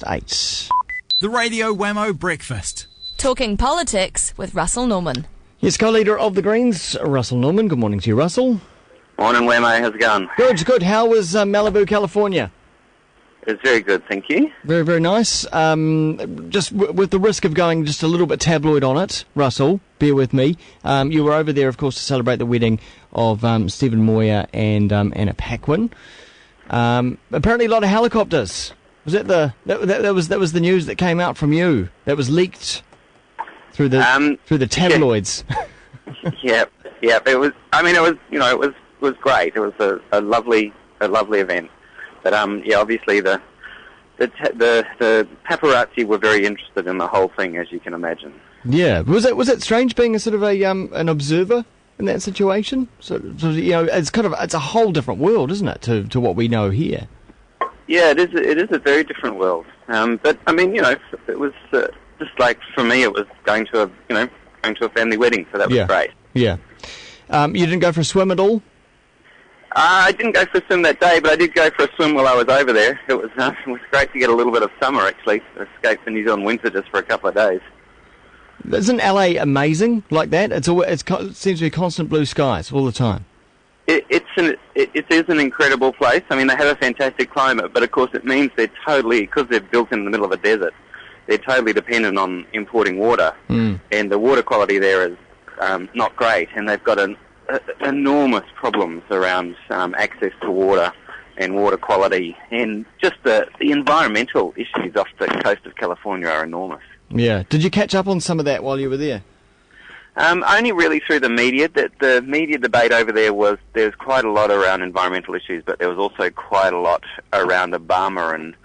8. The Radio Wammo Breakfast. Talking politics with Russell Norman. Yes, co-leader of the Greens, Russell Norman. Good morning to you, Russell. Morning, Wammo. How's it going? Good. How was Malibu, California? It's very good, thank you. Very, very nice. Just with the risk of going just a little bit tabloid on it, Russell, bear with me. You were over there, of course, to celebrate the wedding of Stephen Moyer and Anna Paquin. Apparently, a lot of helicopters. Was that that was the news that came out from you? That was leaked through the tabloids. Yeah. It was. I mean, it was great. It was a lovely event. But obviously the paparazzi were very interested in the whole thing, as you can imagine. Yeah, was it strange being a sort of an observer in that situation? So it's a whole different world, isn't it, to what we know here? Yeah, it is a very different world. But I mean, it was just like for me, it was going to a family wedding, so that was great. Yeah. You didn't go for a swim at all? I didn't go for a swim that day, but I did go for a swim while I was over there. It was great to get a little bit of summer, actually. Escape the New Zealand winter just for a couple of days. Isn't LA amazing like that? It seems to be constant blue skies all the time. It is an incredible place. I mean, they have a fantastic climate, but of course it means they're totally, because they're built in the middle of a desert, they're totally dependent on importing water. And the water quality there is not great, and they've got enormous problems around access to water and water quality, and just the environmental issues off the coast of California are enormous. Yeah. Did you catch up on some of that while you were there? Only really through the media. The media debate over there was quite a lot around environmental issues, but there was also quite a lot around Obama and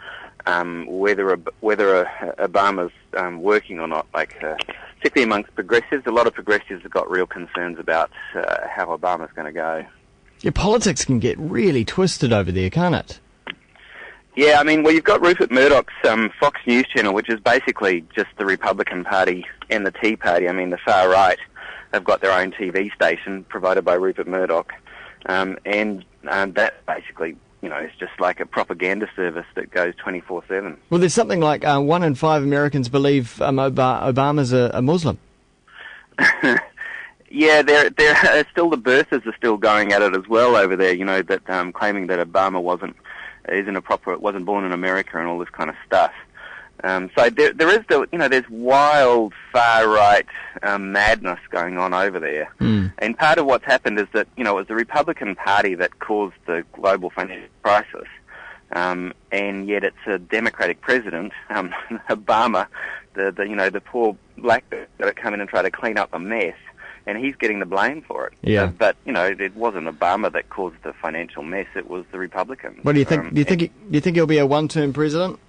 whether Obama's working or not, particularly amongst progressives. A lot of progressives have got real concerns about how Obama's going to go. Yeah, politics can get really twisted over there, can't it? Yeah, I mean, well, you've got Rupert Murdoch's Fox News channel, which is basically just the Republican Party and the Tea Party. I mean, the far right have got their own TV station provided by Rupert Murdoch, and that basically, it's just like a propaganda service that goes 24/7. Well, there's something like 1 in 5 Americans believe Obama's a Muslim. Yeah, they're still, the birthers are still going at it as well over there. That claiming that Obama wasn't born in America and all this kind of stuff. So there is there's wild far right madness going on over there. And part of what's happened is that it was the Republican Party that caused the global financial crisis, and yet it's a Democratic president, Obama, the poor black that come in and try to clean up a mess. And he's getting the blame for it. Yeah. But it wasn't Obama that caused the financial mess. It was the Republicans. What do you think? Do you think he'll be a one-term president?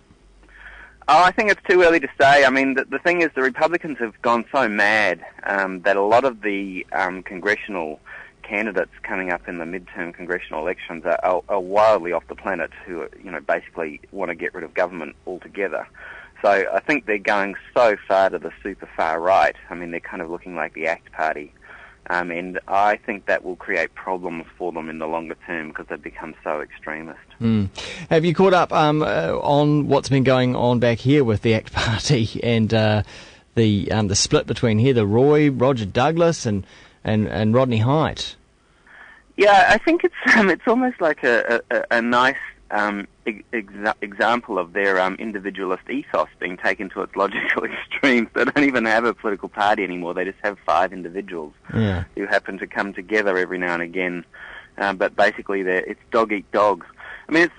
Oh, I think it's too early to say. I mean, the thing is, the Republicans have gone so mad that a lot of the congressional candidates coming up in the midterm congressional elections are wildly off the planet, who basically want to get rid of government altogether. So I think they're going so far to the super far right. I mean, they're kind of looking like the ACT Party. And I think that will create problems for them in the longer term because they've become so extremist. Have you caught up on what's been going on back here with the ACT Party and the split between Heather Roy, Roger Douglas and Rodney Hite? Yeah, I think it's almost like a nice example of their individualist ethos being taken to its logical extremes. They don't even have a political party anymore. They just have 5 individuals who happen to come together every now and again. But basically, it's dog eat dog. I mean,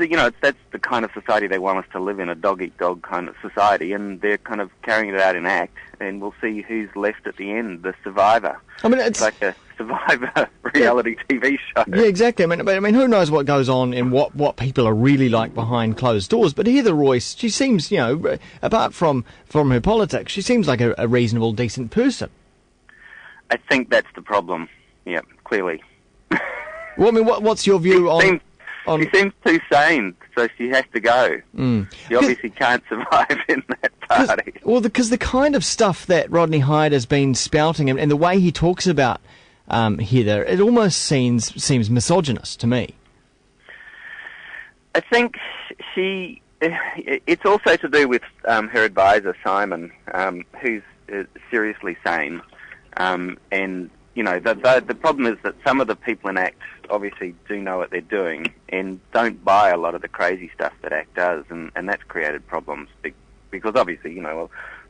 that's the kind of society they want us to live in, a dog eat dog kind of society, and they're kind of carrying it out in act. And we'll see who's left at the end, the survivor. I mean, it's like a Survivor reality TV show. Yeah, exactly. I mean, who knows what goes on and what people are really like behind closed doors? But Heather Royce, she seems, apart from her politics, she seems like a reasonable, decent person. I think that's the problem. Yeah, clearly. Well, I mean, what's your view on? She seems too sane, so she has to go. She obviously can't survive in that party. Because the kind of stuff that Rodney Hite has been spouting and the way he talks about Heather, it almost seems misogynist to me. I think she it's also to do with her advisor, Simon, who's seriously sane. And, the problem is that some of the people in ACT obviously do know what they're doing and don't buy a lot of the crazy stuff that ACT does, and that's created problems because obviously,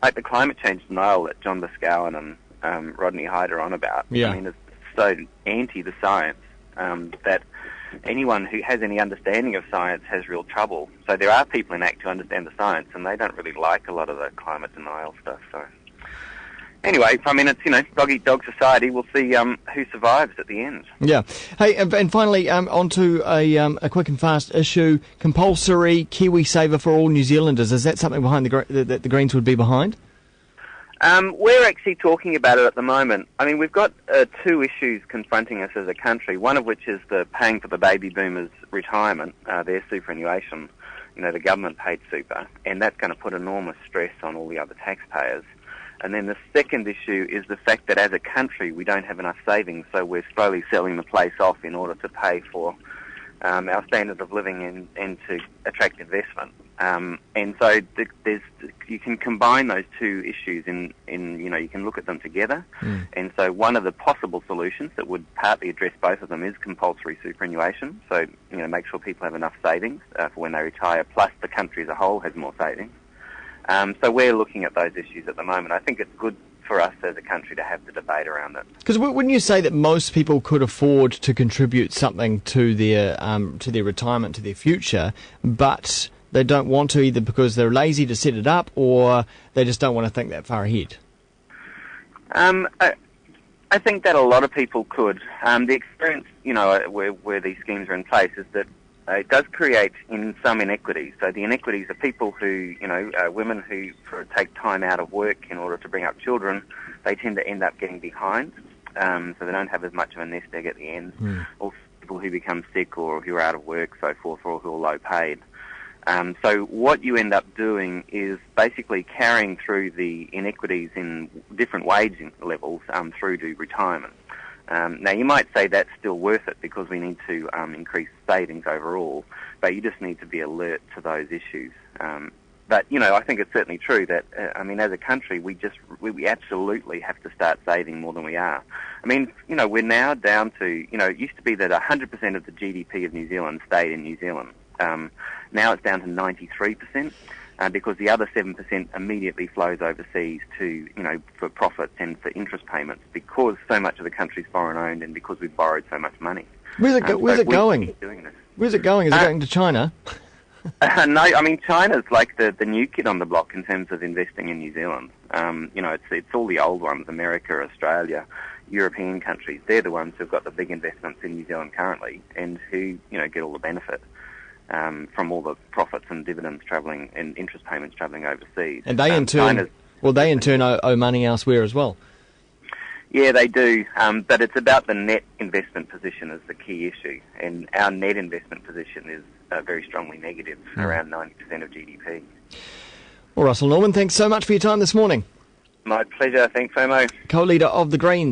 like the climate change denial that John Boscawen and Rodney Hyde are on about. Yeah. I mean, it's so anti the science that anyone who has any understanding of science has real trouble. So there are people in ACT who understand the science, and they don't really like a lot of the climate denial stuff. So anyway, I mean, it's, dog-eat-dog society. We'll see who survives at the end. Yeah. Hey, and finally, onto a quick and fast issue, compulsory Kiwi saver for all New Zealanders. Is that something behind that the Greens would be behind? We're actually talking about it at the moment. I mean, we've got two issues confronting us as a country, one of which is the paying for the baby boomers' retirement, their superannuation, the government-paid super, and that's going to put enormous stress on all the other taxpayers. And then the second issue is the fact that as a country we don't have enough savings, so we're slowly selling the place off in order to pay for our standard of living and to attract investment. And so you can combine those two issues in you can look at them together. And so one of the possible solutions that would partly address both of them is compulsory superannuation. So, make sure people have enough savings for when they retire, plus the country as a whole has more savings. So we're looking at those issues at the moment. I think it's good for us as a country to have the debate around it. Because wouldn't you say that most people could afford to contribute something to their retirement, to their future, but they don't want to, either because they're lazy to set it up or they just don't want to think that far ahead? I think that a lot of people could. The experience, where these schemes are in place is that it does create some inequities. So the inequities are people who, women who take time out of work in order to bring up children, they tend to end up getting behind. So they don't have as much of a nest egg at the end. Also people who become sick or who are out of work, so forth, or who are low paid. So what you end up doing is basically carrying through the inequities in different wage levels through to retirement. Now, you might say that's still worth it because we need to increase savings overall, but you just need to be alert to those issues. But, I think it's certainly true that, as a country, we absolutely have to start saving more than we are. We're now down to, it used to be that 100% of the GDP of New Zealand stayed in New Zealand. Now it's down to 93%. Because the other 7% immediately flows overseas to, for profits and for interest payments, because so much of the country's foreign-owned and because we've borrowed so much money. Where's it going? Keep doing this. Where's it going? Is it going to China? No, China's like the new kid on the block in terms of investing in New Zealand. It's all the old ones, America, Australia, European countries. They're the ones who've got the big investments in New Zealand currently and who, get all the benefit. From all the profits and dividends travelling and interest payments travelling overseas. And they in turn owe money elsewhere as well. Yeah, they do. But it's about the net investment position is the key issue. And our net investment position is very strongly negative, around 90% of GDP. Well, Russel Norman, thanks so much for your time this morning. My pleasure. Thanks, Wammo. Co-leader of the Greens.